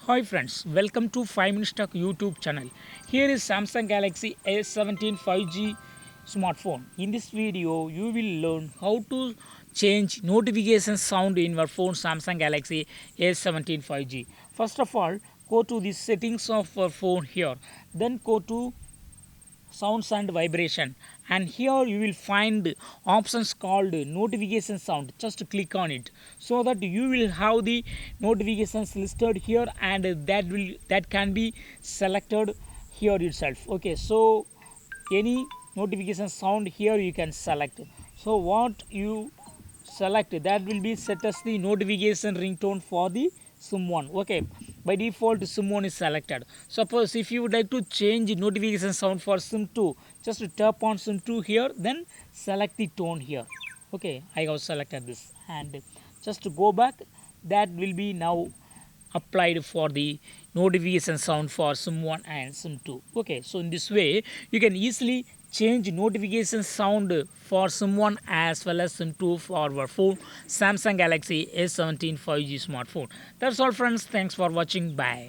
Hi friends, welcome to 5 Minutes Talk YouTube channel. Here is Samsung Galaxy A17 5G smartphone. In this video, you will learn how to change notification sound in your phone Samsung Galaxy A17 5G. First of all, go to the settings of your phone here. Then go to sounds and vibration, and here you will find options called notification sound. Just click on it so that you will have the notifications listed here, and that can be selected here itself. Okay, so any notification sound here you can select. So what you select, that will be set as the notification ringtone for the sim1. Okay, by default sim1 is selected. Suppose if you would like to change notification sound for sim2, just tap on sim2 here, then select the tone here. Okay, I have selected this, and just to go back, that will be now applied for the notification sound for sim1 and sim2. Okay, so in this way you can easily change notification sound for sim1 as well as sim2 for our phone Samsung Galaxy A17 5G smartphone. That's all friends, thanks for watching, bye.